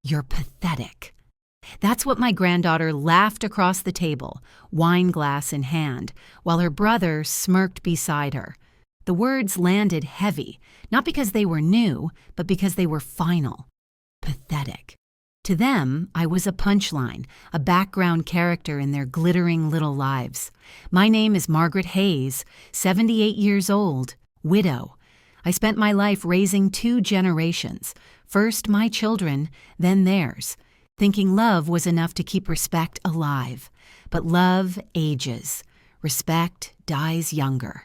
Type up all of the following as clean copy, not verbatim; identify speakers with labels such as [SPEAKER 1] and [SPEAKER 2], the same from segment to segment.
[SPEAKER 1] "You're pathetic." That's what my granddaughter laughed across the table, wine glass in hand, while her brother smirked beside her. The words landed heavy, not because they were new, but because they were final. Pathetic. To them, I was a punchline, a background character in their glittering little lives. My name is Margaret Hayes, 78 years old, widow. I spent my life raising 2 generations, first my children, then theirs, thinking love was enough to keep respect alive. But love ages. Respect dies younger.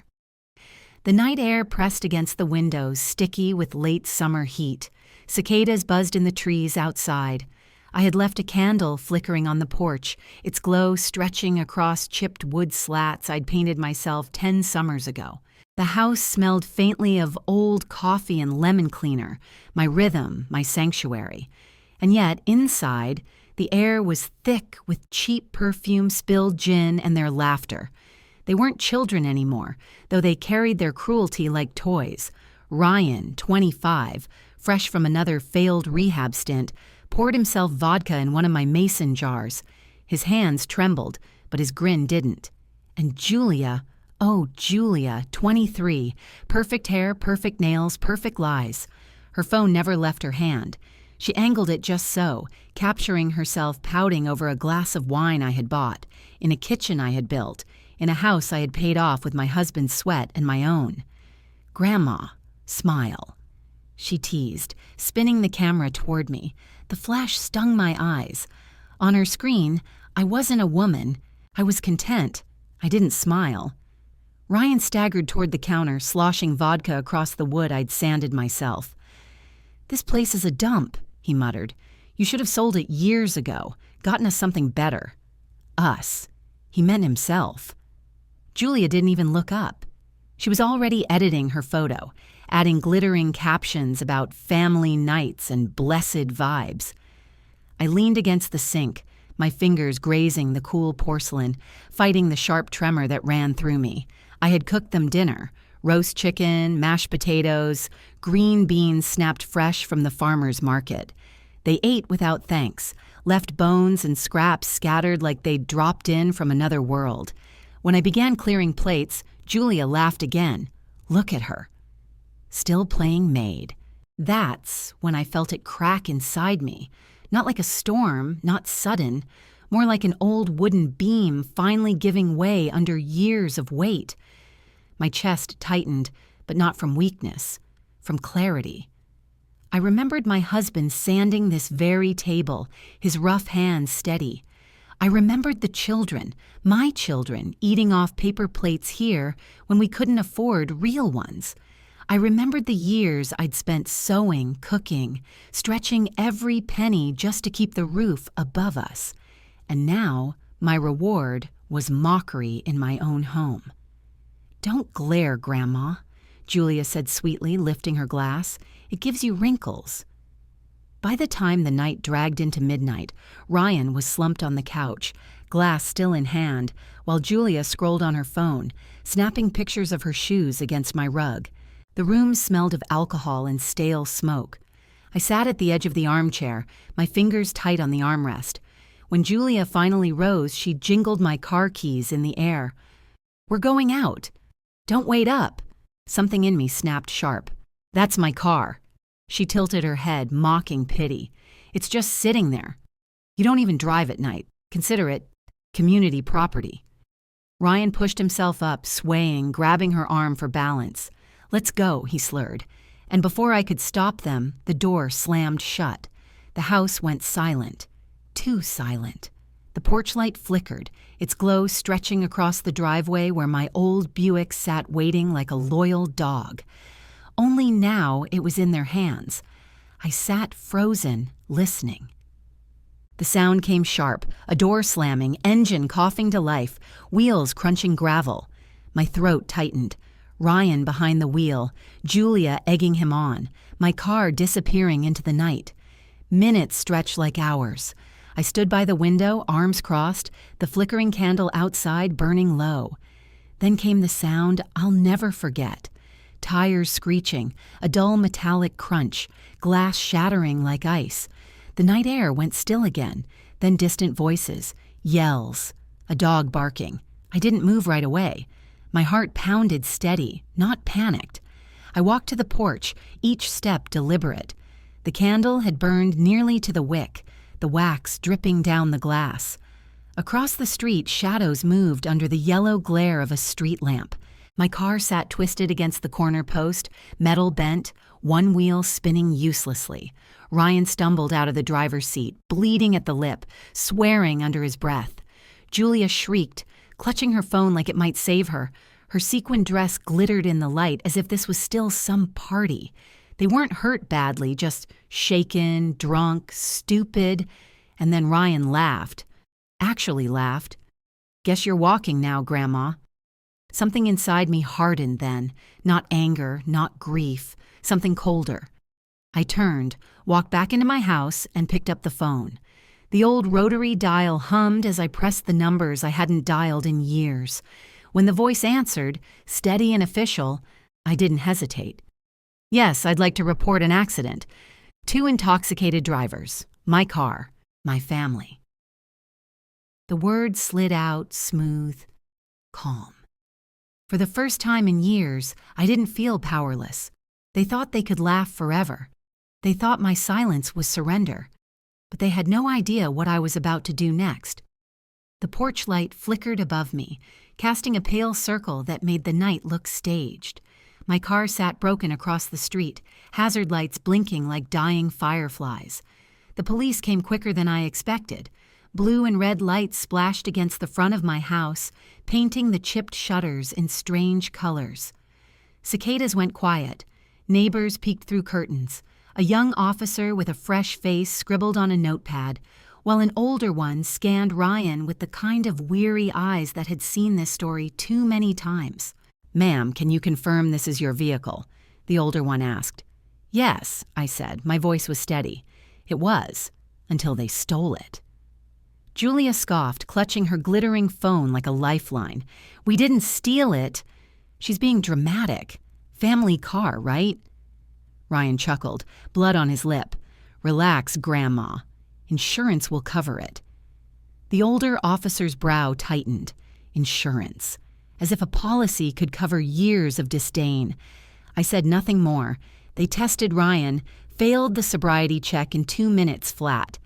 [SPEAKER 1] The night air pressed against the windows, sticky with late summer heat. Cicadas buzzed in the trees outside. I had left a candle flickering on the porch, its glow stretching across chipped wood slats I'd painted myself 10 summers ago. The house smelled faintly of old coffee and lemon cleaner, my rhythm, my sanctuary. And yet, inside, the air was thick with cheap perfume, spilled gin, and their laughter. They weren't children anymore, though they carried their cruelty like toys. Ryan, 25, fresh from another failed rehab stint, poured himself vodka in one of my mason jars. His hands trembled, but his grin didn't. And Julia, 23, perfect hair, perfect nails, perfect lies. Her phone never left her hand. She angled it just so, capturing herself pouting over a glass of wine I had bought, in a kitchen I had built, in a house I had paid off with my husband's sweat and my own. "Grandma, smile," she teased, spinning the camera toward me. The flash stung my eyes. On her screen, I wasn't a woman. I was content. I didn't smile. Ryan staggered toward the counter, sloshing vodka across the wood I'd sanded myself. "This place is a dump," he muttered. "You should have sold it years ago, gotten us something better." Us. He meant himself. Julia didn't even look up. She was already editing her photo, adding glittering captions about family nights and blessed vibes. I leaned against the sink, my fingers grazing the cool porcelain, fighting the sharp tremor that ran through me. I had cooked them dinner. Roast chicken, mashed potatoes, green beans snapped fresh from the farmer's market. They ate without thanks, left bones and scraps scattered like they'd dropped in from another world. When I began clearing plates, Julia laughed again. Look at her. Still playing maid. That's when I felt it crack inside me. Not like a storm, not sudden, more like an old wooden beam finally giving way under years of weight. My chest tightened, but not from weakness, from clarity. I remembered my husband sanding this very table, his rough hands steady. I remembered the children, my children, eating off paper plates here when we couldn't afford real ones. I remembered the years I'd spent sewing, cooking, stretching every penny just to keep the roof above us. And now, my reward was mockery in my own home. "Don't glare, Grandma," Julia said sweetly, lifting her glass. "It gives you wrinkles." By the time the night dragged into midnight, Ryan was slumped on the couch, glass still in hand, while Julia scrolled on her phone, snapping pictures of her shoes against my rug. The room smelled of alcohol and stale smoke. I sat at the edge of the armchair, my fingers tight on the armrest. When Julia finally rose, she jingled my car keys in the air. "We're going out. Don't wait up." Something in me snapped sharp. "That's my car." She tilted her head, mocking pity. "It's just sitting there. You don't even drive at night. Consider it community property." Ryan pushed himself up, swaying, grabbing her arm for balance. "Let's go," he slurred. And before I could stop them, the door slammed shut. The house went silent. Too silent. The porch light flickered, its glow stretching across the driveway where my old Buick sat waiting like a loyal dog. Only now it was in their hands. I sat frozen, listening. The sound came sharp, a door slamming, engine coughing to life, wheels crunching gravel. My throat tightened. Ryan behind the wheel, Julia egging him on, my car disappearing into the night. Minutes stretched like hours. I stood by the window, arms crossed, the flickering candle outside burning low. Then came the sound I'll never forget. Tires screeching, a dull metallic crunch, glass shattering like ice. The night air went still again, then distant voices, yells, a dog barking. I didn't move right away. My heart pounded steady, not panicked. I walked to the porch, each step deliberate. The candle had burned nearly to the wick, the wax dripping down the glass. Across the street, shadows moved under the yellow glare of a street lamp. My car sat twisted against the corner post, metal bent, one wheel spinning uselessly. Ryan stumbled out of the driver's seat, bleeding at the lip, swearing under his breath. Julia shrieked, clutching her phone like it might save her. Her sequin dress glittered in the light as if this was still some party. They weren't hurt badly, just shaken, drunk, stupid. And then Ryan laughed. Actually laughed. "Guess you're walking now, Grandma." Something inside me hardened then, not anger, not grief, something colder. I turned, walked back into my house, and picked up the phone. The old rotary dial hummed as I pressed the numbers I hadn't dialed in years. When the voice answered, steady and official, I didn't hesitate. "Yes, I'd like to report an accident. 2 intoxicated drivers. My car. My family." The words slid out, smooth, calm. For the first time in years, I didn't feel powerless. They thought they could laugh forever. They thought my silence was surrender. But they had no idea what I was about to do next. The porch light flickered above me, casting a pale circle that made the night look staged. My car sat broken across the street, hazard lights blinking like dying fireflies. The police came quicker than I expected. Blue and red lights splashed against the front of my house, painting the chipped shutters in strange colors. Cicadas went quiet. Neighbors peeked through curtains. A young officer with a fresh face scribbled on a notepad, while an older one scanned Ryan with the kind of weary eyes that had seen this story too many times. "Ma'am, can you confirm this is your vehicle?" the older one asked. "Yes," I said. My voice was steady. "It was, until they stole it." Julia scoffed, clutching her glittering phone like a lifeline. "We didn't steal it." She's being dramatic. Family car, right? Ryan chuckled, blood on his lip. "Relax, Grandma. Insurance will cover it." The older officer's brow tightened. Insurance. As if a policy could cover years of disdain. I said nothing more. They tested Ryan, failed the sobriety check in 2 minutes flat.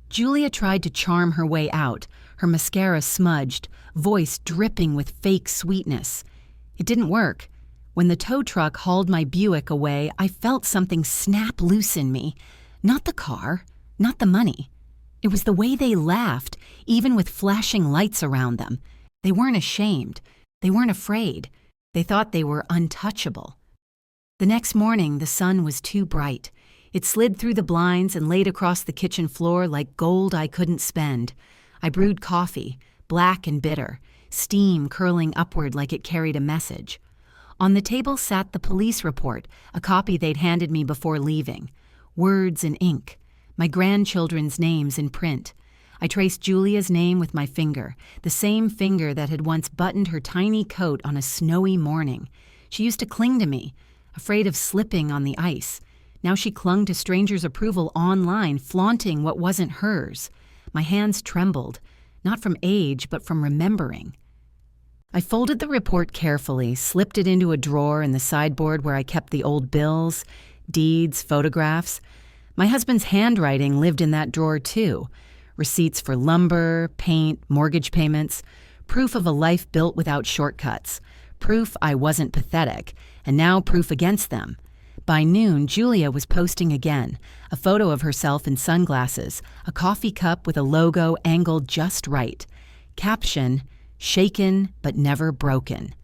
[SPEAKER 1] Julia tried to charm her way out, her mascara smudged, voice dripping with fake sweetness. It didn't work. When the tow truck hauled my Buick away, I felt something snap loose in me. Not the car, not the money. It was the way they laughed, even with flashing lights around them. They weren't ashamed. They weren't afraid. They thought they were untouchable. The next morning, the sun was too bright. It slid through the blinds and laid across the kitchen floor like gold I couldn't spend. I brewed coffee, black and bitter, steam curling upward like it carried a message. On the table sat the police report, a copy they'd handed me before leaving. Words in ink, my grandchildren's names in print. I traced Julia's name with my finger, the same finger that had once buttoned her tiny coat on a snowy morning. She used to cling to me, afraid of slipping on the ice. Now she clung to strangers' approval online, flaunting what wasn't hers. My hands trembled, not from age, but from remembering. I folded the report carefully, slipped it into a drawer in the sideboard where I kept the old bills, deeds, photographs. My husband's handwriting lived in that drawer too. Receipts for lumber, paint, mortgage payments, proof of a life built without shortcuts, proof I wasn't pathetic, and now proof against them. By noon, Julia was posting again, a photo of herself in sunglasses, a coffee cup with a logo angled just right. Caption, "Shaken but never broken."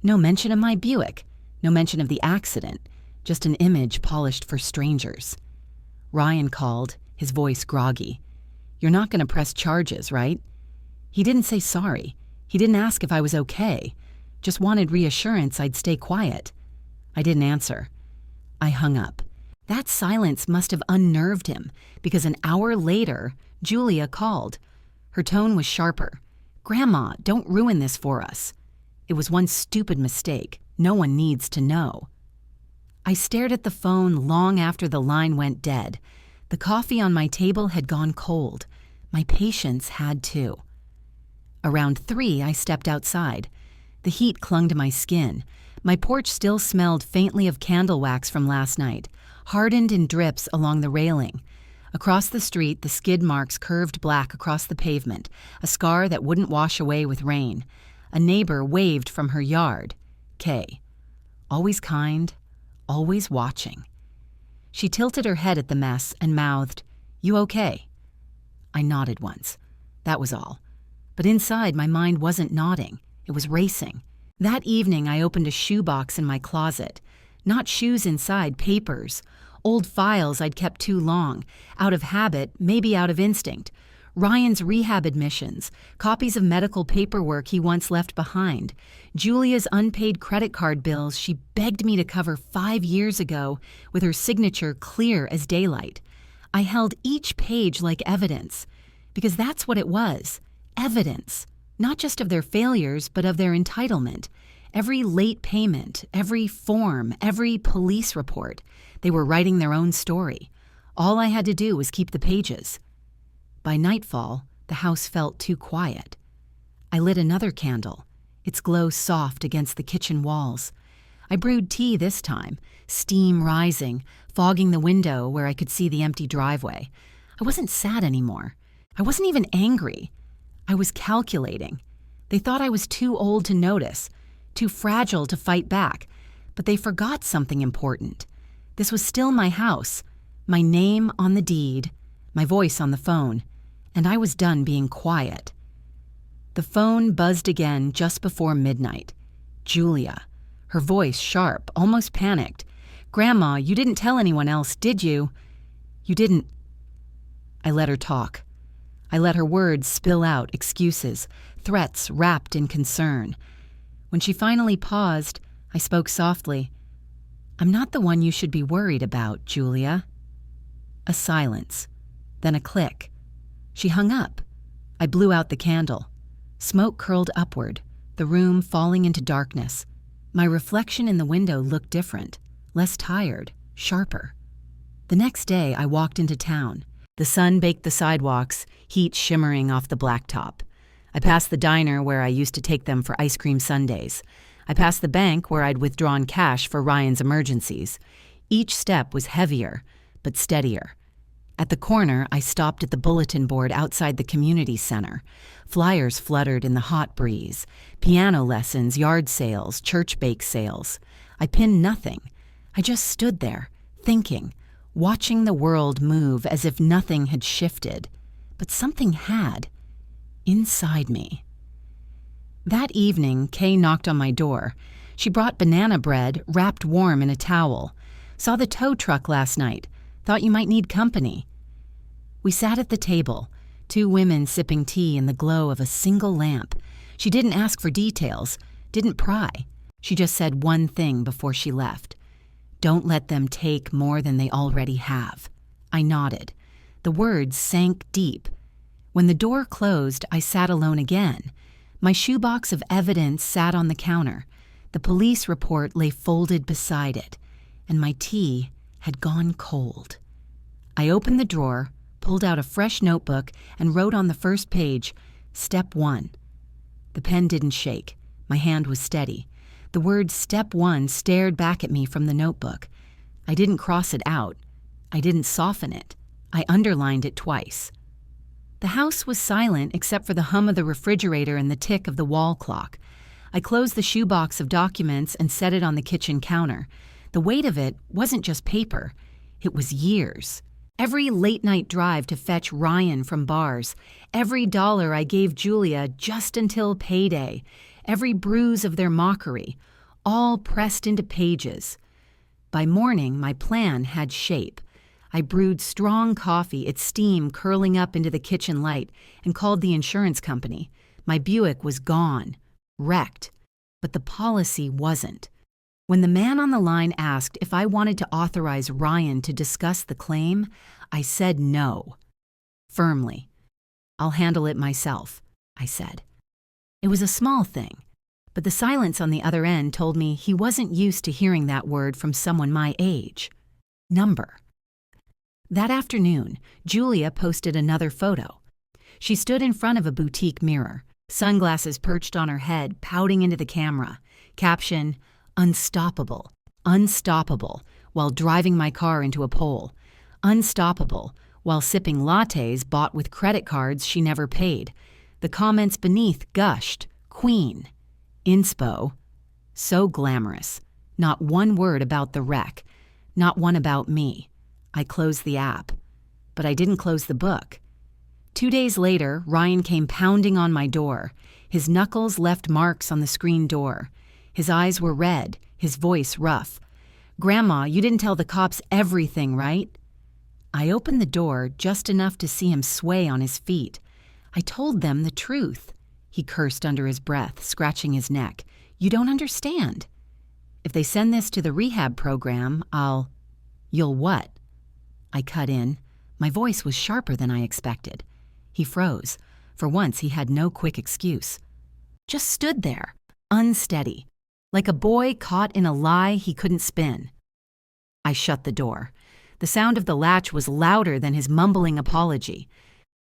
[SPEAKER 1] No mention of my Buick, no mention of the accident, just an image polished for strangers. Ryan called, his voice groggy. "You're not going to press charges, right?" He didn't say sorry. He didn't ask if I was okay. Just wanted reassurance I'd stay quiet. I didn't answer. I hung up. That silence must have unnerved him, because an hour later, Julia called. Her tone was sharper. "Grandma, don't ruin this for us." It was one stupid mistake. No one needs to know. I stared at the phone long after the line went dead. The coffee on my table had gone cold. My patience had too. Around 3, I stepped outside. The heat clung to my skin. My porch still smelled faintly of candle wax from last night, hardened in drips along the railing. Across the street, the skid marks curved black across the pavement, a scar that wouldn't wash away with rain. A neighbor waved from her yard. Kay. Always kind, always watching. She tilted her head at the mess and mouthed, "You okay?" I nodded once. That was all. But inside, my mind wasn't nodding. It was racing. That evening, I opened a shoebox in my closet. Not shoes inside, papers. Old files I'd kept too long. Out of habit, maybe out of instinct. Ryan's rehab admissions, copies of medical paperwork he once left behind, Julia's unpaid credit card bills she begged me to cover 5 years ago with her signature clear as daylight. I held each page like evidence, because that's what it was, evidence, not just of their failures, but of their entitlement. Every late payment, every form, every police report, they were writing their own story. All I had to do was keep the pages. By nightfall, the house felt too quiet. I lit another candle, its glow soft against the kitchen walls. I brewed tea this time, steam rising, fogging the window where I could see the empty driveway. I wasn't sad anymore. I wasn't even angry. I was calculating. They thought I was too old to notice, too fragile to fight back, but they forgot something important. This was still my house, my name on the deed, my voice on the phone, and I was done being quiet. The phone buzzed again just before midnight. Julia, her voice sharp, almost panicked. "Grandma, you didn't tell anyone else, did you?" "You didn't." I let her talk. I let her words spill out excuses, threats wrapped in concern. When she finally paused, I spoke softly. "I'm not the one you should be worried about, Julia." A silence, then a click. She hung up. I blew out the candle. Smoke curled upward, the room falling into darkness. My reflection in the window looked different, less tired, sharper. The next day, I walked into town. The sun baked the sidewalks, heat shimmering off the blacktop. I passed the diner where I used to take them for ice cream sundaes. I passed the bank where I'd withdrawn cash for Ryan's emergencies. Each step was heavier, but steadier. At the corner, I stopped at the bulletin board outside the community center. Flyers fluttered in the hot breeze. Piano lessons, yard sales, church bake sales. I pinned nothing. I just stood there, thinking, watching the world move as if nothing had shifted. But something had. Inside me. That evening, Kay knocked on my door. She brought banana bread, wrapped warm in a towel. "Saw the tow truck last night. Thought you might need company." We sat at the table, 2 women sipping tea in the glow of a single lamp. She didn't ask for details, didn't pry. She just said one thing before she left. "Don't let them take more than they already have." I nodded. The words sank deep. When the door closed, I sat alone again. My shoebox of evidence sat on the counter. The police report lay folded beside it, and my tea had gone cold. I opened the drawer, pulled out a fresh notebook, and wrote on the first page, "Step 1. The pen didn't shake. My hand was steady. The word Step 1 stared back at me from the notebook. I didn't cross it out. I didn't soften it. I underlined it twice. The house was silent except for the hum of the refrigerator and the tick of the wall clock. I closed the shoebox of documents and set it on the kitchen counter. The weight of it wasn't just paper. It was years. Every late-night drive to fetch Ryan from bars, every dollar I gave Julia just until payday, every bruise of their mockery, all pressed into pages. By morning, my plan had shape. I brewed strong coffee, its steam curling up into the kitchen light, and called the insurance company. My Buick was gone, wrecked, but the policy wasn't. When the man on the line asked if I wanted to authorize Ryan to discuss the claim, I said no. Firmly. "I'll handle it myself," I said. It was a small thing, but the silence on the other end told me he wasn't used to hearing that word from someone my age. Number. That afternoon, Julia posted another photo. She stood in front of a boutique mirror, sunglasses perched on her head, pouting into the camera. Caption, "Unstoppable, unstoppable," while driving my car into a pole. Unstoppable, while sipping lattes bought with credit cards she never paid. The comments beneath gushed, "Queen," "Inspo," "So glamorous." Not one word about the wreck. Not one about me. I closed the app. But I didn't close the book. 2 days later, Ryan came pounding on my door. His knuckles left marks on the screen door. His eyes were red, his voice rough. "Grandma, you didn't tell the cops everything, right?" I opened the door just enough to see him sway on his feet. "I told them the truth," he cursed under his breath, scratching his neck. "You don't understand. If they send this to the rehab program, You'll what?" I cut in. My voice was sharper than I expected. He froze. For once, he had no quick excuse. Just stood there, unsteady, like a boy caught in a lie he couldn't spin. I shut the door. The sound of the latch was louder than his mumbling apology.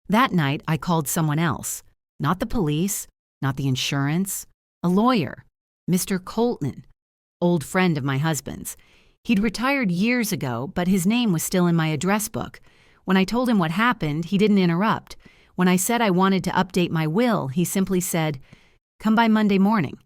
[SPEAKER 1] That night, I called someone else. Not the police, not the insurance. A lawyer, Mr. Colton, old friend of my husband's. He'd retired years ago, but his name was still in my address book. When I told him what happened, he didn't interrupt. When I said I wanted to update my will, he simply said, "Come by Monday morning.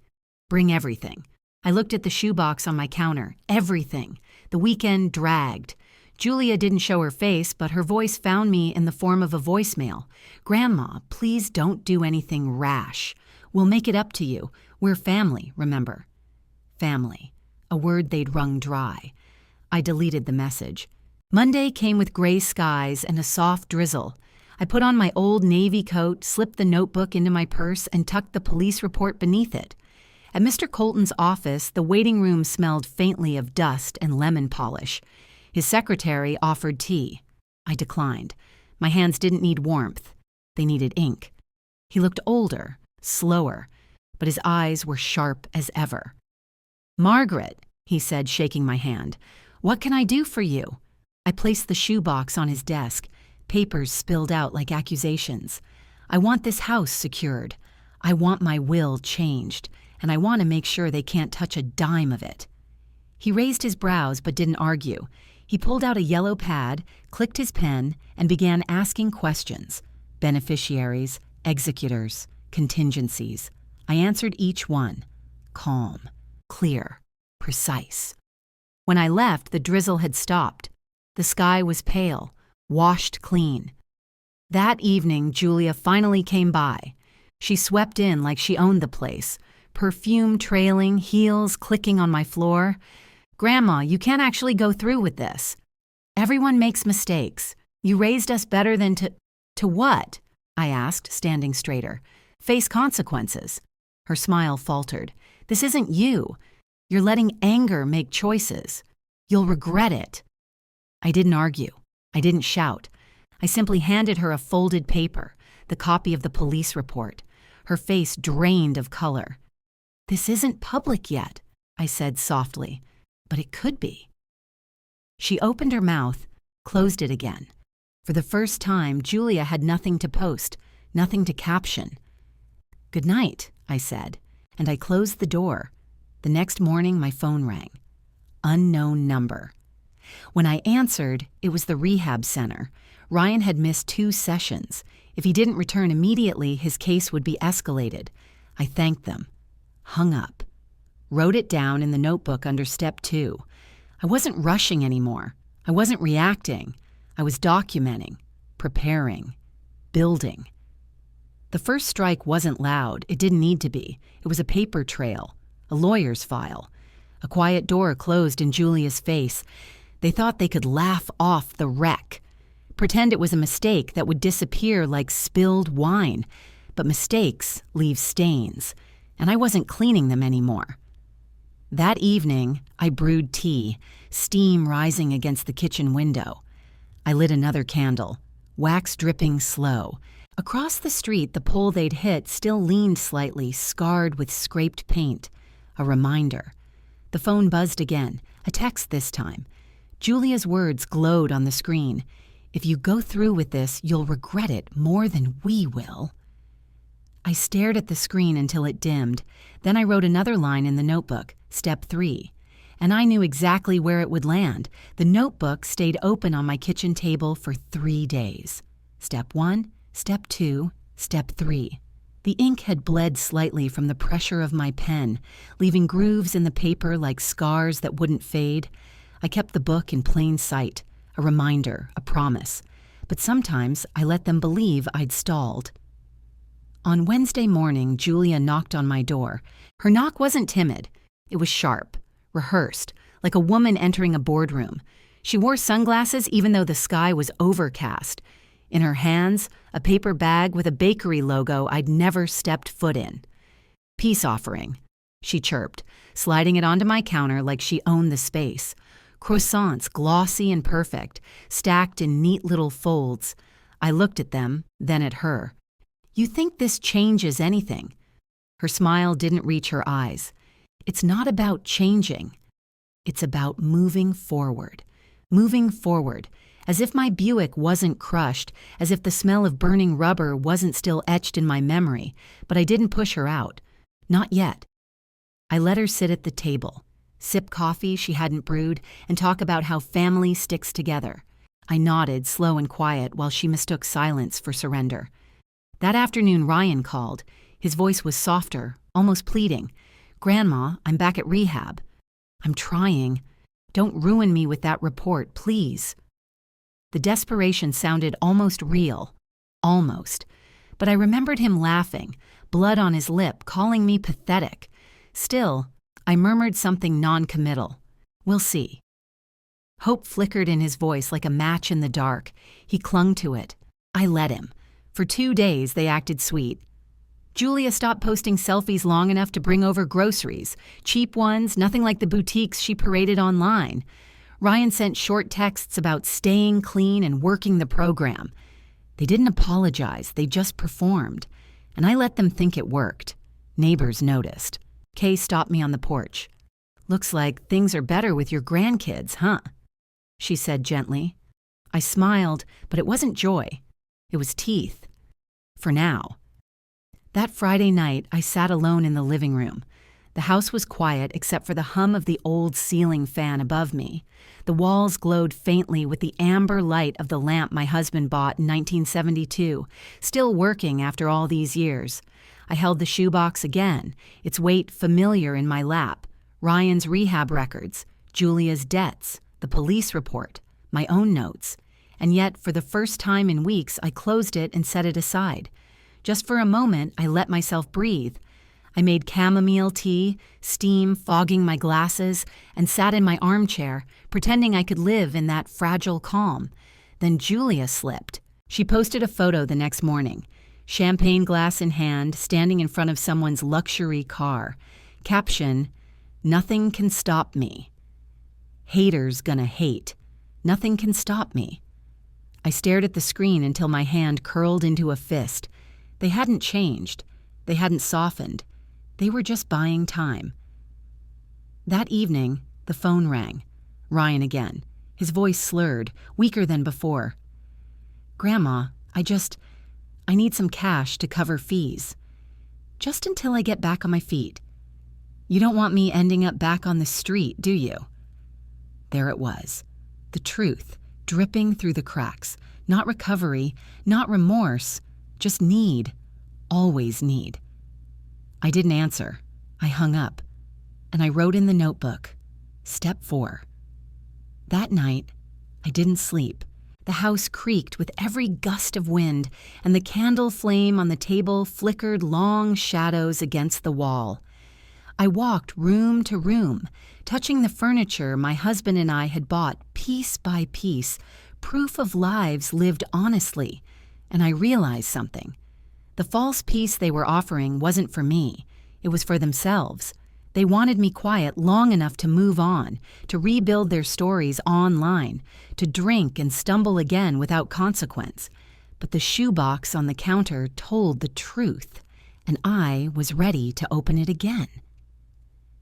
[SPEAKER 1] Bring everything." I looked at the shoebox on my counter. Everything. The weekend dragged. Julia didn't show her face, but her voice found me in the form of a voicemail. "Grandma, please don't do anything rash. We'll make it up to you. We're family, remember." Family. A word they'd wrung dry. I deleted the message. Monday came with gray skies and a soft drizzle. I put on my old navy coat, slipped the notebook into my purse, and tucked the police report beneath it. At Mr. Colton's office, the waiting room smelled faintly of dust and lemon polish. His secretary offered tea. I declined. My hands didn't need warmth. They needed ink. He looked older, slower, but his eyes were sharp as ever. "Margaret," he said, shaking my hand, "what can I do for you?" I placed the shoebox on his desk. Papers spilled out like accusations. "I want this house secured. I want my will changed, and I want to make sure they can't touch a dime of it." He raised his brows but didn't argue. He pulled out a yellow pad, clicked his pen, and began asking questions. Beneficiaries, executors, contingencies. I answered each one. Calm, clear, precise. When I left, the drizzle had stopped. The sky was pale, washed clean. That evening, Julia finally came by. She swept in like she owned the place, perfume trailing, heels clicking on my floor. "Grandma, you can't actually go through with this. Everyone makes mistakes. You raised us better than to..." "To what?" I asked, standing straighter. "Face consequences." Her smile faltered. "This isn't you. You're letting anger make choices. You'll regret it." I didn't argue. I didn't shout. I simply handed her a folded paper, the copy of the police report. Her face drained of color. "This isn't public yet," I said softly, "but it could be." She opened her mouth, closed it again. For the first time, Julia had nothing to post, nothing to caption. "Good night," I said, and I closed the door. The next morning, my phone rang. Unknown number. When I answered, it was the rehab center. Ryan had missed 2 sessions. If he didn't return immediately, his case would be escalated. I thanked them. Hung up. Wrote it down in the notebook under step 2. I wasn't rushing anymore. I wasn't reacting. I was documenting, preparing, building. The first strike wasn't loud. It didn't need to be. It was a paper trail, a lawyer's file. A quiet door closed in Julia's face. They thought they could laugh off the wreck, pretend it was a mistake that would disappear like spilled wine. But mistakes leave stains, and I wasn't cleaning them anymore. That evening, I brewed tea, steam rising against the kitchen window. I lit another candle, wax dripping slow. Across the street, the pole they'd hit still leaned slightly, scarred with scraped paint. A reminder. The phone buzzed again, a text this time. Julia's words glowed on the screen. If you go through with this, you'll regret it more than we will." I stared at the screen until it dimmed. Then I wrote another line in the notebook, Step 3. And I knew exactly where it would land. The notebook stayed open on my kitchen table for 3 days. Step 1, Step 2, Step 3. The ink had bled slightly from the pressure of my pen, leaving grooves in the paper like scars that wouldn't fade. I kept the book in plain sight, a reminder, a promise. But sometimes I let them believe I'd stalled. On Wednesday morning, Julia knocked on my door. Her knock wasn't timid. It was sharp, rehearsed, like a woman entering a boardroom. She wore sunglasses even though the sky was overcast. In her hands, a paper bag with a bakery logo I'd never stepped foot in. "Peace offering," she chirped, sliding it onto my counter like she owned the space. Croissants, glossy and perfect, stacked in neat little folds. I looked at them, then at her. "You think this changes anything?" Her smile didn't reach her eyes. "It's not about changing. It's about moving forward. Moving forward, as if my Buick wasn't crushed, as if the smell of burning rubber wasn't still etched in my memory, but I didn't push her out. Not yet." I let her sit at the table, sip coffee she hadn't brewed, and talk about how family sticks together. I nodded, slow and quiet, while she mistook silence for surrender. That afternoon, Ryan called. His voice was softer, almost pleading. "Grandma, I'm back at rehab." "I'm trying. Don't ruin me with that report, please." The desperation sounded almost real. Almost. But I remembered him laughing, blood on his lip, calling me pathetic. Still, I murmured something non-committal. "We'll see." Hope flickered in his voice like a match in the dark. He clung to it. I let him. For 2 days, they acted sweet. Julia stopped posting selfies long enough to bring over groceries. Cheap ones, nothing like the boutiques she paraded online. Ryan sent short texts about staying clean and working the program. They didn't apologize, they just performed. And I let them think it worked. Neighbors noticed. Kay stopped me on the porch. "Looks like things are better with your grandkids, huh?" she said gently. I smiled, but it wasn't joy. It was teeth. For now. That Friday night, I sat alone in the living room. The house was quiet except for the hum of the old ceiling fan above me. The walls glowed faintly with the amber light of the lamp my husband bought in 1972, still working after all these years. I held the shoebox again, its weight familiar in my lap. Ryan's rehab records, Julia's debts, the police report, my own notes. And yet, for the first time in weeks, I closed it and set it aside. Just for a moment, I let myself breathe. I made chamomile tea, steam fogging my glasses, and sat in my armchair, pretending I could live in that fragile calm. Then Julia slipped. She posted a photo the next morning, champagne glass in hand, standing in front of someone's luxury car. Caption, "Nothing can stop me. Haters gonna hate. Nothing can stop me." I stared at the screen until my hand curled into a fist. They hadn't changed. They hadn't softened. They were just buying time. That evening, the phone rang. Ryan again. His voice slurred, weaker than before. "Grandma, I need some cash to cover fees. Just until I get back on my feet. You don't want me ending up back on the street, do you?" There it was. The truth, dripping through the cracks. Not recovery, not remorse, just need. Always need. I didn't answer. I hung up. And I wrote in the notebook, Step 4. That night, I didn't sleep. The house creaked with every gust of wind, and the candle flame on the table flickered long shadows against the wall. I walked room to room, touching the furniture my husband and I had bought piece by piece, proof of lives lived honestly, and I realized something. The false peace they were offering wasn't for me. It was for themselves. They wanted me quiet long enough to move on, to rebuild their stories online, to drink and stumble again without consequence. But the shoebox on the counter told the truth, and I was ready to open it again.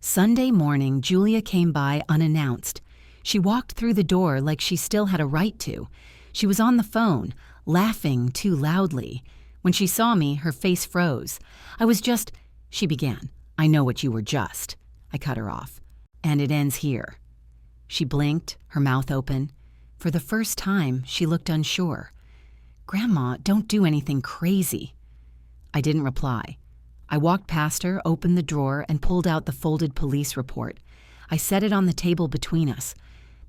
[SPEAKER 1] Sunday morning, Julia came by unannounced. She walked through the door like she still had a right to. She was on the phone, laughing too loudly. When she saw me, her face froze. She began. I know what you were just. I cut her off. And it ends here. She blinked, her mouth open. For the first time, she looked unsure. Grandma, don't do anything crazy. I didn't reply. I walked past her, opened the drawer, and pulled out the folded police report. I set it on the table between us.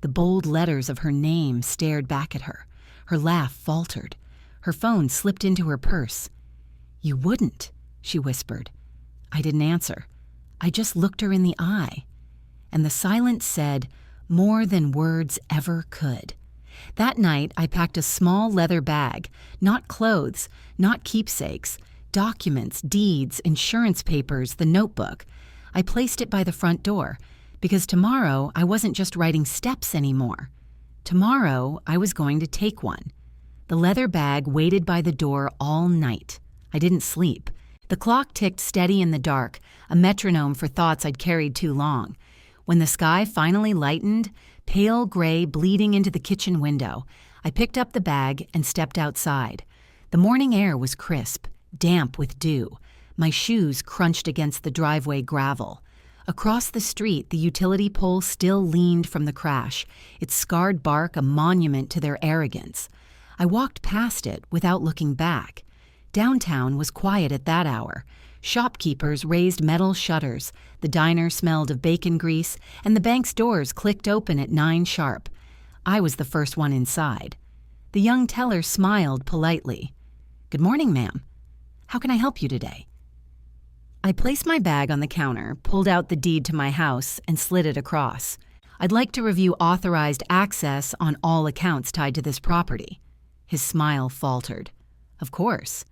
[SPEAKER 1] The bold letters of her name stared back at her. Her laugh faltered. Her phone slipped into her purse. You wouldn't, she whispered. I didn't answer. I just looked her in the eye. And the silence said more than words ever could. That night, I packed a small leather bag, not clothes, not keepsakes, documents, deeds, insurance papers, the notebook. I placed it by the front door, because tomorrow I wasn't just writing steps anymore. Tomorrow I was going to take one. The leather bag waited by the door all night. I didn't sleep. The clock ticked steady in the dark, a metronome for thoughts I'd carried too long. When the sky finally lightened, pale gray bleeding into the kitchen window, I picked up the bag and stepped outside. The morning air was crisp, damp with dew. My shoes crunched against the driveway gravel. Across the street, the utility pole still leaned from the crash, its scarred bark a monument to their arrogance. I walked past it without looking back. Downtown was quiet at that hour. Shopkeepers raised metal shutters, the diner smelled of bacon grease, and the bank's doors clicked open at 9 sharp. I was the first one inside. The young teller smiled politely. Good morning, ma'am. How can I help you today? I placed my bag on the counter, pulled out the deed to my house, and slid it across. I'd like to review authorized access on all accounts tied to this property. His smile faltered. Of course.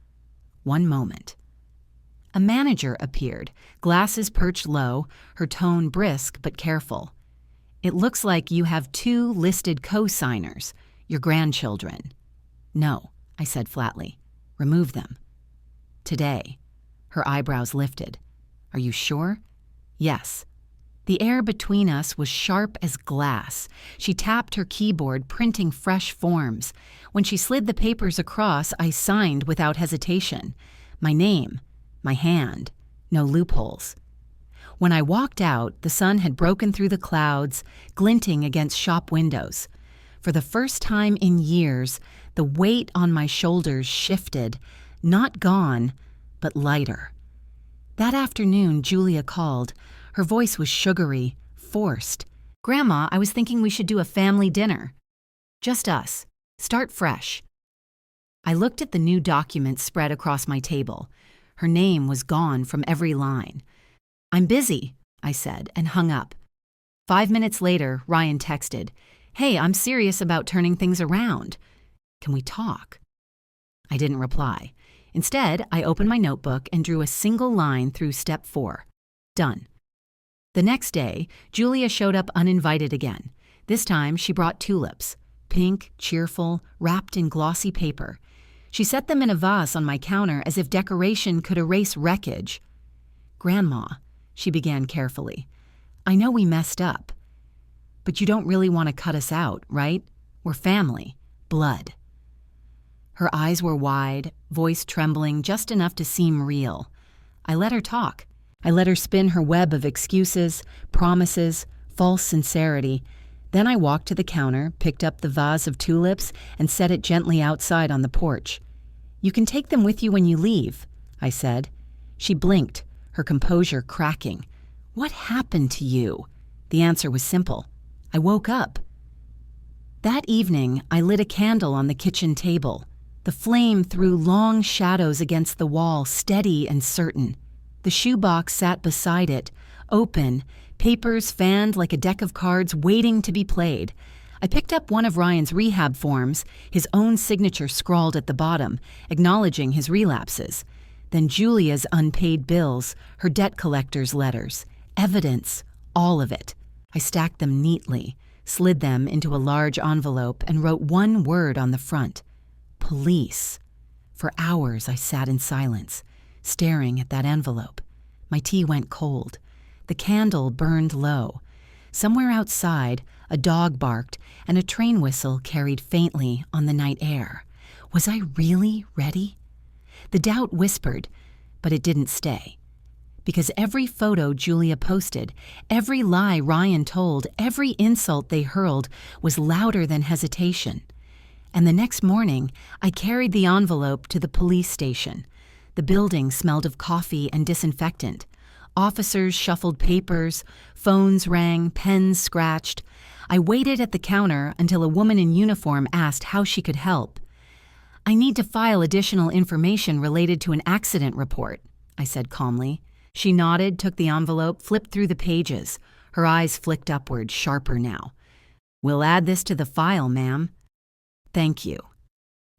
[SPEAKER 1] One moment. A manager appeared, glasses perched low, her tone brisk but careful. It looks like you have 2 listed co-signers, your grandchildren. No, I said flatly. Remove them. Today. Her eyebrows lifted. Are you sure? Yes. The air between us was sharp as glass. She tapped her keyboard, printing fresh forms. When she slid the papers across, I signed without hesitation. My name, my hand, no loopholes. When I walked out, the sun had broken through the clouds, glinting against shop windows. For the first time in years, the weight on my shoulders shifted, not gone, but lighter. That afternoon, Julia called. Her voice was sugary, forced. Grandma, I was thinking we should do a family dinner. Just us. Start fresh. I looked at the new documents spread across my table. Her name was gone from every line. I'm busy, I said, and hung up. 5 minutes later, Ryan texted, Hey, I'm serious about turning things around. Can we talk? I didn't reply. Instead, I opened my notebook and drew a single line through step 4. Done. The next day, Julia showed up uninvited again. This time, she brought tulips. Pink, cheerful, wrapped in glossy paper. She set them in a vase on my counter as if decoration could erase wreckage. Grandma, she began carefully, I know we messed up. But you don't really want to cut us out, right? We're family. Blood. Her eyes were wide, voice trembling just enough to seem real. I let her talk. I let her spin her web of excuses, promises, false sincerity. Then I walked to the counter, picked up the vase of tulips, and set it gently outside on the porch. You can take them with you when you leave, I said. She blinked, her composure cracking. What happened to you? The answer was simple. I woke up. That evening, I lit a candle on the kitchen table. The flame threw long shadows against the wall, steady and certain. The shoebox sat beside it, open, papers fanned like a deck of cards waiting to be played. I picked up one of Ryan's rehab forms, his own signature scrawled at the bottom, acknowledging his relapses. Then Julia's unpaid bills, her debt collector's letters. Evidence, all of it. I stacked them neatly, slid them into a large envelope, and wrote one word on the front. Police. For hours I sat in silence, staring at that envelope. My tea went cold. The candle burned low. Somewhere outside, A dog barked, and a train whistle carried faintly on the night air. Was I really ready? The doubt whispered, but it didn't stay. Because every photo Julia posted, every lie Ryan told, every insult they hurled was louder than hesitation. And the next morning, I carried the envelope to the police station. The building smelled of coffee and disinfectant. Officers shuffled papers, phones rang, pens scratched. I waited at the counter until a woman in uniform asked how she could help. "I need to file additional information related to an accident report," I said calmly. She nodded, took the envelope, flipped through the pages. Her eyes flicked upward, sharper now. "We'll add this to the file, ma'am." "Thank you."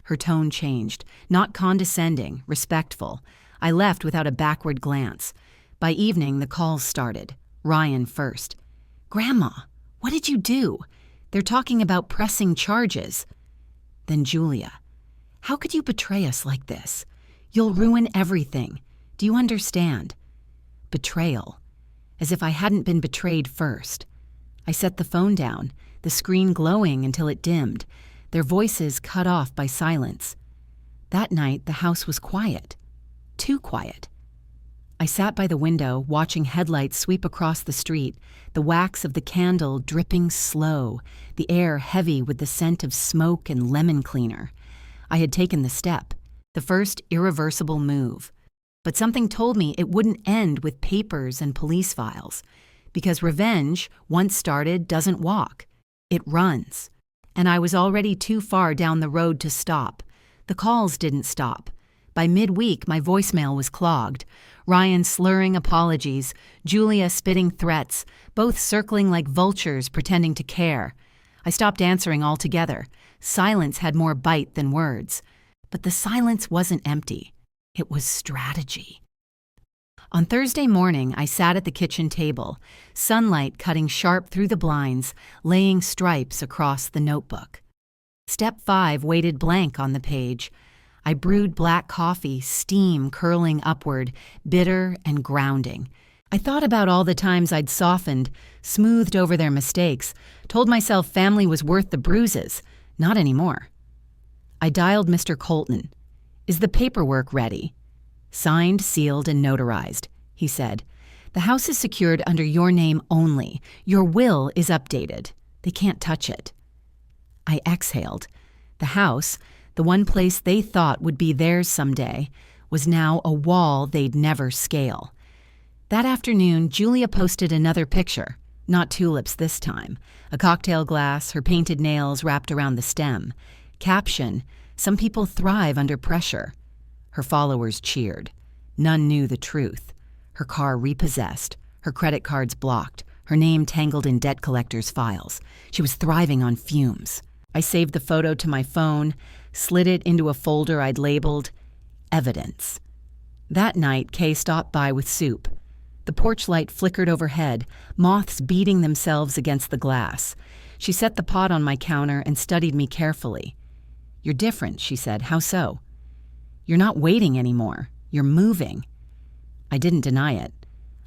[SPEAKER 1] Her tone changed, not condescending, respectful. I left without a backward glance. By evening, the calls started. Ryan first. "Grandma, what did you do? They're talking about pressing charges." Then Julia. "How could you betray us like this? You'll ruin everything. Do you understand?" Betrayal. As if I hadn't been betrayed first. I set the phone down, the screen glowing until it dimmed, their voices cut off by silence. That night, the house was quiet. Too quiet. I sat by the window, watching headlights sweep across the street, the wax of the candle dripping slow, the air heavy with the scent of smoke and lemon cleaner. I had taken the step, the first irreversible move. But something told me it wouldn't end with papers and police files. Because revenge, once started, doesn't walk. It runs. And I was already too far down the road to stop. The calls didn't stop. By midweek, my voicemail was clogged. Ryan slurring apologies, Julia spitting threats, both circling like vultures pretending to care. I stopped answering altogether. Silence had more bite than words. But the silence wasn't empty. It was strategy. On Thursday morning, I sat at the kitchen table, sunlight cutting sharp through the blinds, laying stripes across the notebook. Step 5 waited blank on the page. I brewed black coffee, steam curling upward, bitter and grounding. I thought about all the times I'd softened, smoothed over their mistakes, told myself family was worth the bruises. Not anymore. I dialed Mr. Colton. "Is the paperwork ready?" "Signed, sealed, and notarized," he said. "The house is secured under your name only. Your will is updated. They can't touch it." I exhaled. The house, the one place they thought would be theirs someday, was now a wall they'd never scale. That afternoon, Julia posted another picture. Not tulips this time. A cocktail glass, her painted nails wrapped around the stem. Caption, "Some people thrive under pressure." Her followers cheered. None knew the truth. Her car repossessed, her credit cards blocked, her name tangled in debt collectors' files. She was thriving on fumes. I saved the photo to my phone, slid it into a folder I'd labeled Evidence. That night, Kay stopped by with soup. The porch light flickered overhead, moths beating themselves against the glass. She set the pot on my counter and studied me carefully. "You're different," she said. "How so?" "You're not waiting anymore. You're moving." I didn't deny it.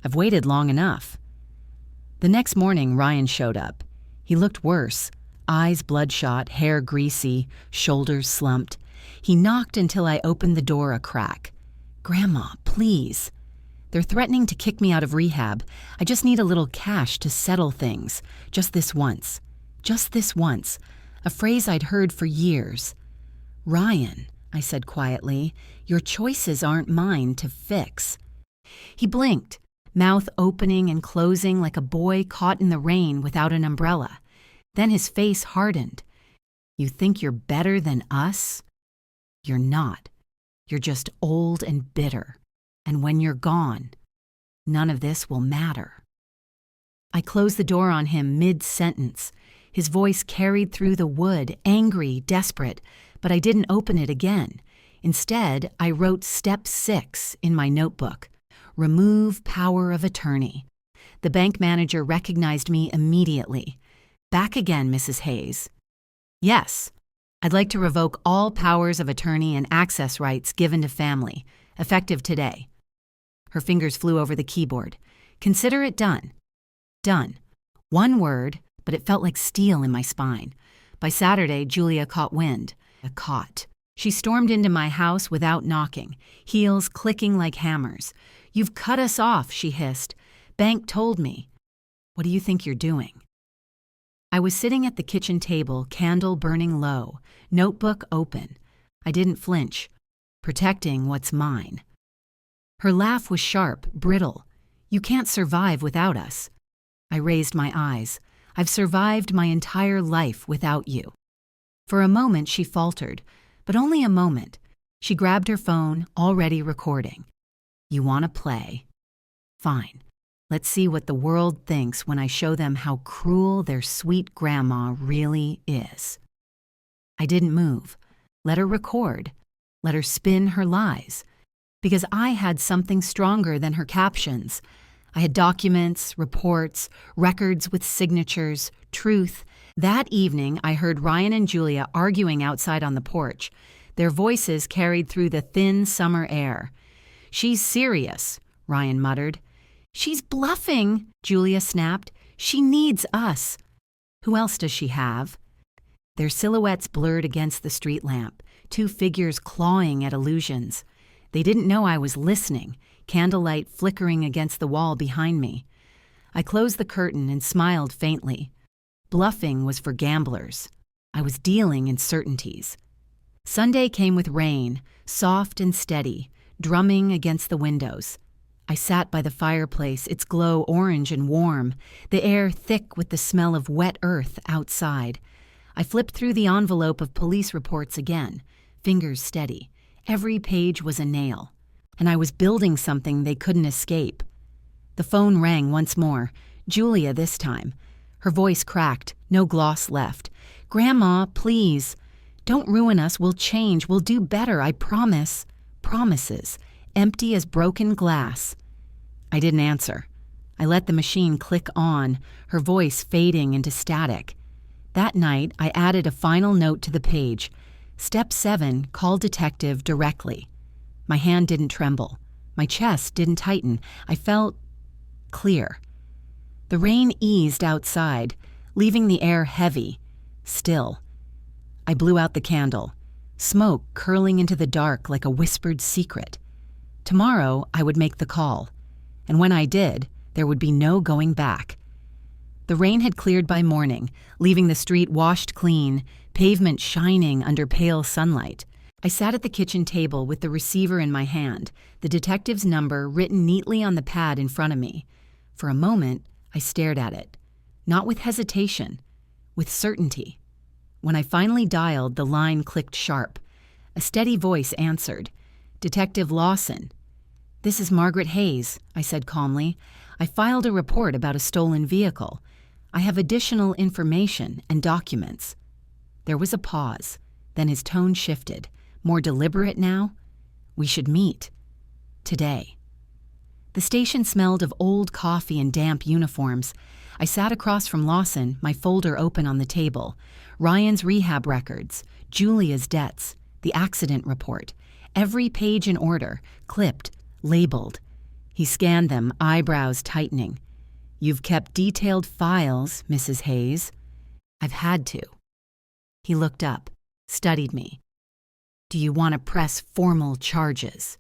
[SPEAKER 1] I've waited long enough. The next morning, Ryan showed up. He looked worse. Eyes bloodshot, hair greasy, shoulders slumped. He knocked until I opened the door a crack. "Grandma, please." "They're threatening to kick me out of rehab. I just need a little cash to settle things. Just this once. Just this once." A phrase I'd heard for years. "Ryan," I said quietly, "your choices aren't mine to fix." He blinked, mouth opening and closing like a boy caught in the rain without an umbrella. Then his face hardened. "You think you're better than us? You're not. You're just old and bitter. And when you're gone, none of this will matter." I closed the door on him mid-sentence. His voice carried through the wood, angry, desperate, but I didn't open it again. Instead, I wrote Step 6 in my notebook. Remove power of attorney. The bank manager recognized me immediately. "Back again, Mrs. Hayes." "Yes. I'd like to revoke all powers of attorney and access rights given to family, effective today." Her fingers flew over the keyboard. "Consider it done." Done. One word, but it felt like steel in my spine. By Saturday, Julia caught wind. Caught. She stormed into my house without knocking, heels clicking like hammers. "You've cut us off," she hissed. "Bank told me." "What do you think you're doing?" I was sitting at the kitchen table, candle burning low, notebook open. I didn't flinch, protecting what's mine. Her laugh was sharp, brittle. "You can't survive without us." I raised my eyes. "I've survived my entire life without you." For a moment she faltered, but only a moment. She grabbed her phone, already recording. "You want to play? Fine. Let's see what the world thinks when I show them how cruel their sweet grandma really is." I didn't move. Let her record. Let her spin her lies. Because I had something stronger than her captions. I had documents, reports, records with signatures, truth. That evening, I heard Ryan and Julia arguing outside on the porch. Their voices carried through the thin summer air. "She's serious," Ryan muttered. "She's bluffing," Julia snapped. "She needs us." "Who else does she have?" Their silhouettes blurred against the street lamp, two figures clawing at illusions. They didn't know I was listening, candlelight flickering against the wall behind me. I closed the curtain and smiled faintly. Bluffing was for gamblers. I was dealing in certainties. Sunday came with rain, soft and steady, drumming against the windows. I sat by the fireplace, its glow orange and warm, the air thick with the smell of wet earth outside. I flipped through the envelope of police reports again, fingers steady. Every page was a nail, and I was building something they couldn't escape. The phone rang once more, Julia this time. Her voice cracked, no gloss left. "Grandma, please. Don't ruin us, we'll change, we'll do better, I promise." Promises, empty as broken glass. I didn't answer. I let the machine click on, her voice fading into static. That night, I added a final note to the page. Step 7, call detective directly. My hand didn't tremble. My chest didn't tighten. I felt clear. The rain eased outside, leaving the air heavy, still. I blew out the candle, smoke curling into the dark like a whispered secret. Tomorrow, I would make the call, and when I did, there would be no going back. The rain had cleared by morning, leaving the street washed clean, pavement shining under pale sunlight. I sat at the kitchen table with the receiver in my hand, the detective's number written neatly on the pad in front of me. For a moment, I stared at it, not with hesitation, with certainty. When I finally dialed, the line clicked sharp. A steady voice answered. "Detective Lawson." "This is Margaret Hayes," I said calmly. "I filed a report about a stolen vehicle. I have additional information and documents." There was a pause. Then his tone shifted, more deliberate now. "We should meet. Today." The station smelled of old coffee and damp uniforms. I sat across from Lawson, my folder open on the table. Ryan's rehab records, Julia's debts, the accident report. Every page in order, clipped, labeled. He scanned them, eyebrows tightening. "You've kept detailed files, Mrs. Hayes." "I've had to." He looked up, studied me. "Do you want to press formal charges?"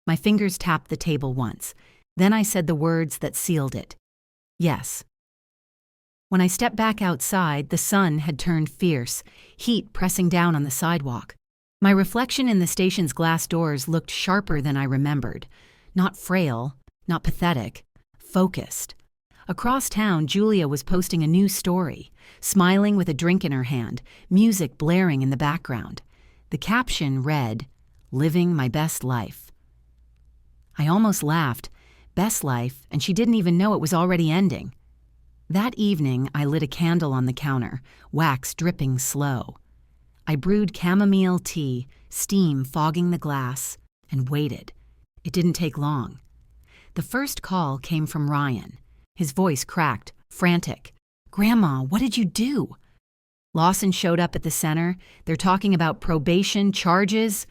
[SPEAKER 1] My fingers tapped the table once. Then I said the words that sealed it. "Yes." When I stepped back outside, the sun had turned fierce, heat pressing down on the sidewalk. My reflection in the station's glass doors looked sharper than I remembered. Not frail, not pathetic, focused. Across town, Julia was posting a new story, smiling with a drink in her hand, music blaring in the background. The caption read, "Living my best life." I almost laughed. Best life, and she didn't even know it was already ending. That evening, I lit a candle on the counter, wax dripping slow. I brewed chamomile tea, steam fogging the glass, and waited. It didn't take long. The first call came from Ryan. His voice cracked, frantic. "Grandma, what did you do?" Lawson showed up at the center. "They're talking about probation, charges."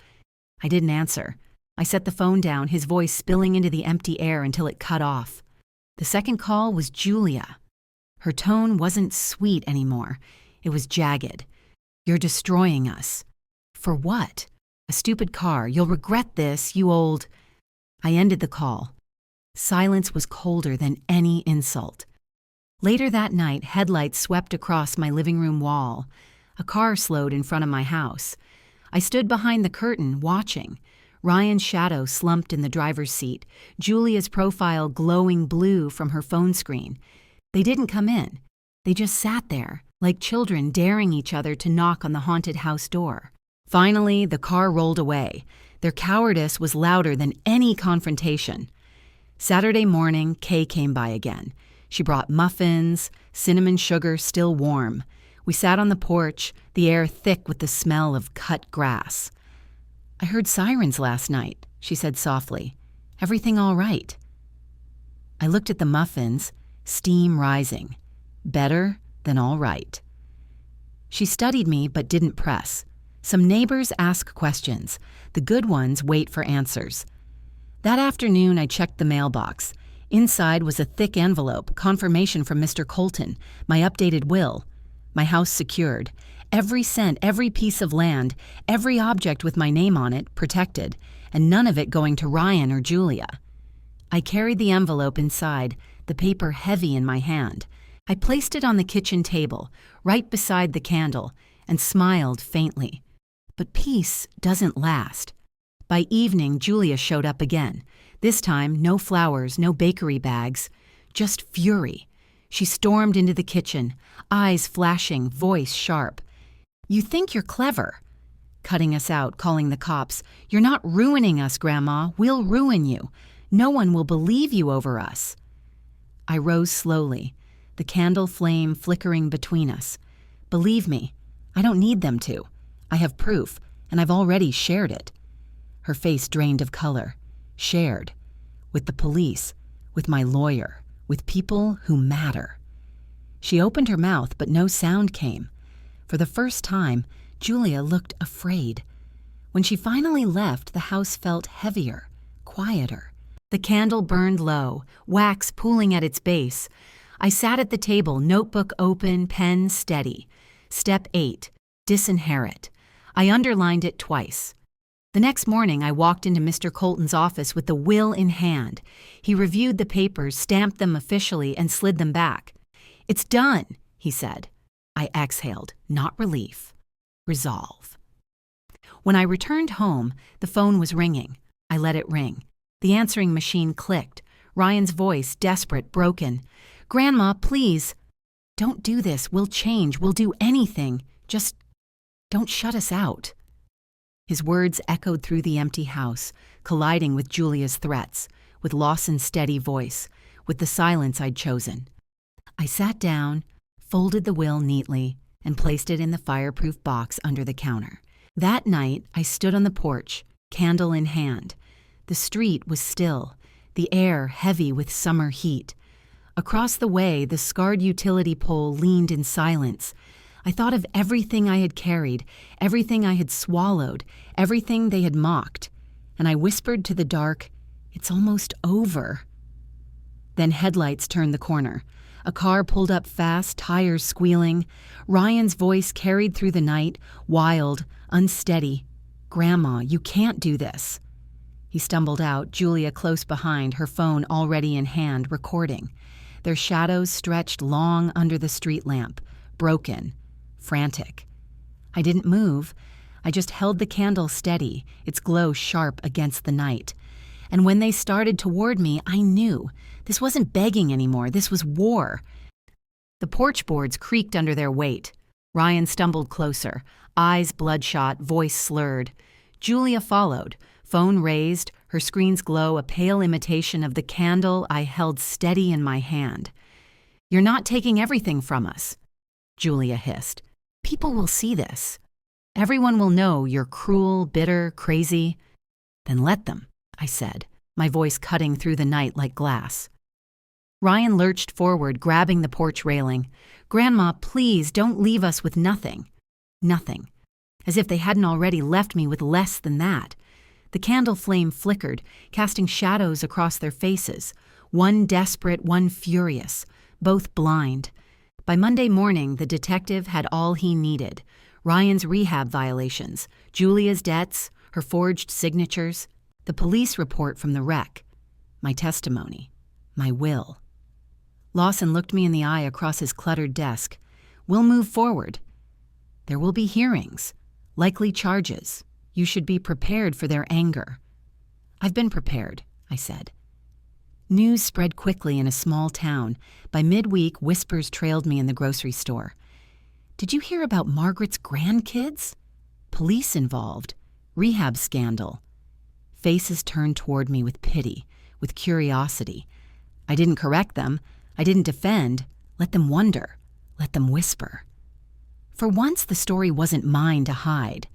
[SPEAKER 1] I didn't answer. I set the phone down, his voice spilling into the empty air until it cut off. The second call was Julia. Her tone wasn't sweet anymore. It was jagged. "You're destroying us." "For what?" "A stupid car. You'll regret this, you old—" I ended the call. Silence was colder than any insult. Later that night, headlights swept across my living room wall. A car slowed in front of my house. I stood behind the curtain, watching. Ryan's shadow slumped in the driver's seat, Julia's profile glowing blue from her phone screen. They didn't come in. They just sat there, like children daring each other to knock on the haunted house door. Finally, the car rolled away. Their cowardice was louder than any confrontation. Saturday morning, Kay came by again. She brought muffins, cinnamon sugar still warm. We sat on the porch, the air thick with the smell of cut grass. "I heard sirens last night," she said softly. "Everything all right?" I looked at the muffins, steam rising. Better than all right. She studied me but didn't press. Some neighbors ask questions. The good ones wait for answers. That afternoon, I checked the mailbox. Inside was a thick envelope, confirmation from Mr. Colton, my updated will. My house secured. Every cent, every piece of land, every object with my name on it protected, and none of it going to Ryan or Julia. I carried the envelope inside, the paper heavy in my hand. I placed it on the kitchen table, right beside the candle, and smiled faintly. But peace doesn't last. By evening, Julia showed up again. This time, no flowers, no bakery bags, just fury. She stormed into the kitchen, eyes flashing, voice sharp. "You think you're clever." Cutting us out, calling the cops. "You're not ruining us, Grandma. We'll ruin you. No one will believe you over us." I rose slowly, the candle flame flickering between us. "Believe me, I don't need them to. I have proof, and I've already shared it." Her face drained of color. Shared. With the police, with my lawyer, with people who matter. She opened her mouth, but no sound came. For the first time, Julia looked afraid. When she finally left, the house felt heavier, quieter. The candle burned low, wax pooling at its base. I sat at the table, notebook open, pen steady. Step 8, disinherit. I underlined it twice. The next morning, I walked into Mr. Colton's office with the will in hand. He reviewed the papers, stamped them officially, and slid them back. "It's done," he said. I exhaled, not relief. Resolve. When I returned home, the phone was ringing. I let it ring. The answering machine clicked. Ryan's voice, desperate, broken. "Grandma, please." "Don't do this. We'll change. We'll do anything. Just don't shut us out." His words echoed through the empty house, colliding with Julia's threats, with Lawson's steady voice, with the silence I'd chosen. I sat down, folded the will neatly, and placed it in the fireproof box under the counter. That night, I stood on the porch, candle in hand. The street was still, the air heavy with summer heat. Across the way, the scarred utility pole leaned in silence. I thought of everything I had carried, everything I had swallowed, everything they had mocked, and I whispered to the dark, "It's almost over." Then headlights turned the corner. A car pulled up fast, tires squealing. Ryan's voice carried through the night, wild, unsteady. "Grandma, you can't do this." He stumbled out, Julia close behind, her phone already in hand, recording. Their shadows stretched long under the street lamp, broken, frantic. I didn't move. I just held the candle steady, its glow sharp against the night. And when they started toward me, I knew. This wasn't begging anymore. This was war. The porch boards creaked under their weight. Ryan stumbled closer, eyes bloodshot, voice slurred. Julia followed, phone raised, her screen's glow a pale imitation of the candle I held steady in my hand. "You're not taking everything from us," Julia hissed. "People will see this. Everyone will know you're cruel, bitter, crazy." "Then let them," I said, my voice cutting through the night like glass. Ryan lurched forward, grabbing the porch railing. "Grandma, please don't leave us with nothing." Nothing. As if they hadn't already left me with less than that. The candle flame flickered, casting shadows across their faces. One desperate, one furious, both blind. By Monday morning, the detective had all he needed: Ryan's rehab violations, Julia's debts, her forged signatures, the police report from the wreck, my testimony, my will. Lawson looked me in the eye across his cluttered desk. We'll move forward. There will be hearings, likely charges. You should be prepared for their anger. I've been prepared, I said. News spread quickly in a small town. By midweek, whispers trailed me in the grocery store. Did you hear about Margaret's grandkids? Police involved. Rehab scandal. Faces turned toward me with pity, with curiosity. I didn't correct them. I didn't defend. Let them wonder. Let them whisper. For once, the story wasn't mine to hide.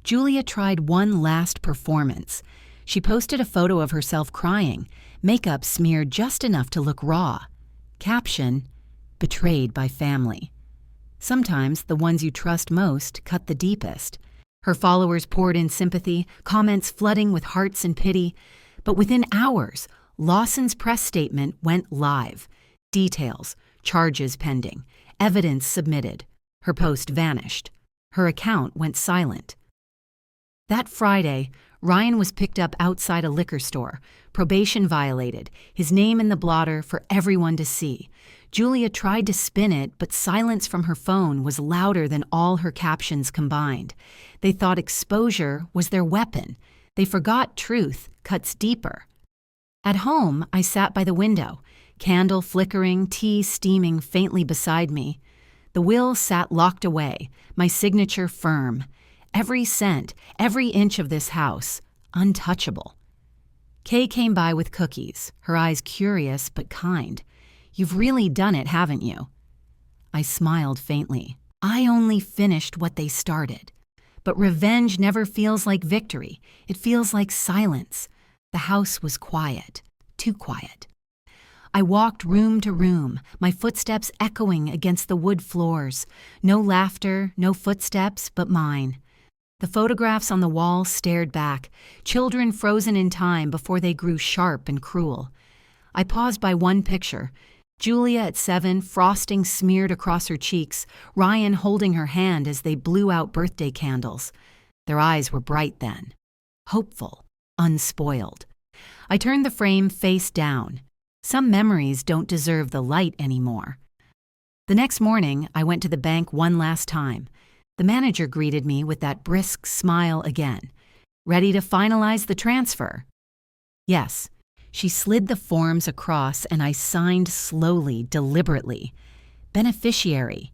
[SPEAKER 1] Julia tried one last performance. She posted a photo of herself crying, makeup smeared just enough to look raw. Caption, "Betrayed by family." Sometimes the ones you trust most cut the deepest. Her followers poured in sympathy, comments flooding with hearts and pity. But within hours, Lawson's press statement went live. Details, charges pending, evidence submitted. Her post vanished. Her account went silent. That Friday, Ryan was picked up outside a liquor store, probation violated, his name in the blotter for everyone to see. Julia tried to spin it, but silence from her phone was louder than all her captions combined. They thought exposure was their weapon. They forgot truth cuts deeper. At home, I sat by the window, candle flickering, tea steaming faintly beside me. The will sat locked away, my signature firm. Every cent, every inch of this house, untouchable. Kay came by with cookies, her eyes curious but kind. You've really done it, haven't you? I smiled faintly. I only finished what they started. But revenge never feels like victory. It feels like silence. The house was quiet, too quiet. I walked room to room, my footsteps echoing against the wood floors. No laughter, no footsteps, but mine. The photographs on the wall stared back, children frozen in time before they grew sharp and cruel. I paused by one picture. Julia at 7, frosting smeared across her cheeks, Ryan holding her hand as they blew out birthday candles. Their eyes were bright then, hopeful, unspoiled. I turned the frame face down. Some memories don't deserve the light anymore. The next morning, I went to the bank one last time. The manager greeted me with that brisk smile again. Ready to finalize the transfer? Yes. She slid the forms across and I signed slowly, deliberately. Beneficiary.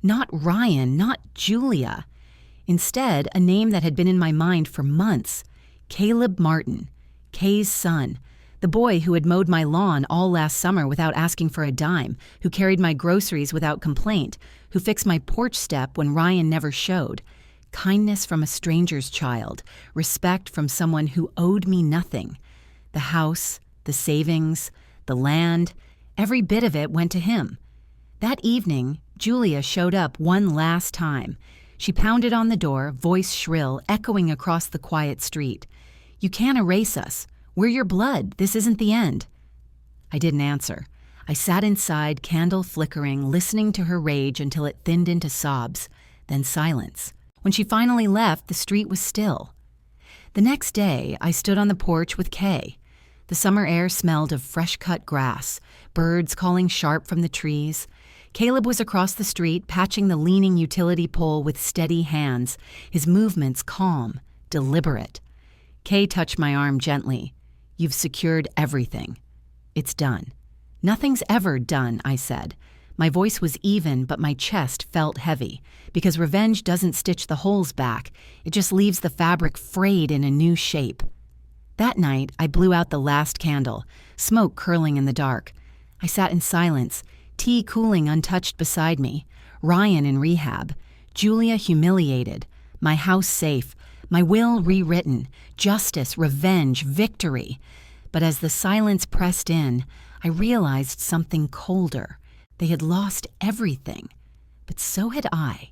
[SPEAKER 1] Not Ryan, not Julia. Instead, a name that had been in my mind for months. Caleb Martin, Kay's son. The boy who had mowed my lawn all last summer without asking for a dime, who carried my groceries without complaint, who fixed my porch step when Ryan never showed. Kindness from a stranger's child, respect from someone who owed me nothing. The house, the savings, the land, every bit of it went to him. That evening, Julia showed up one last time. She pounded on the door, voice shrill, echoing across the quiet street. You can't erase us. We're your blood. This isn't the end. I didn't answer. I sat inside, candle flickering, listening to her rage until it thinned into sobs, then silence. When she finally left, the street was still. The next day, I stood on the porch with Kay. The summer air smelled of fresh-cut grass, birds calling sharp from the trees. Caleb was across the street, patching the leaning utility pole with steady hands, his movements calm, deliberate. Kay touched my arm gently. You've secured everything. It's done. Nothing's ever done, I said. My voice was even, but my chest felt heavy, because revenge doesn't stitch the holes back. It just leaves the fabric frayed in a new shape. That night, I blew out the last candle, smoke curling in the dark. I sat in silence, tea cooling untouched beside me, Ryan in rehab, Julia humiliated, my house safe, my will rewritten, justice, revenge, victory. But as the silence pressed in, I realized something colder. They had lost everything. But so had I.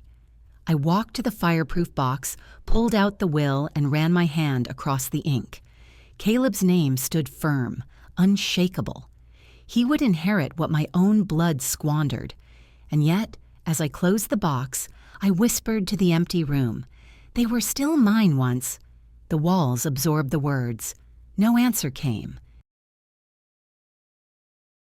[SPEAKER 1] I walked to the fireproof box, pulled out the will, and ran my hand across the ink. Caleb's name stood firm, unshakable. He would inherit what my own blood squandered. And yet, as I closed the box, I whispered to the empty room. They were still mine once. The walls absorbed the words. No answer came.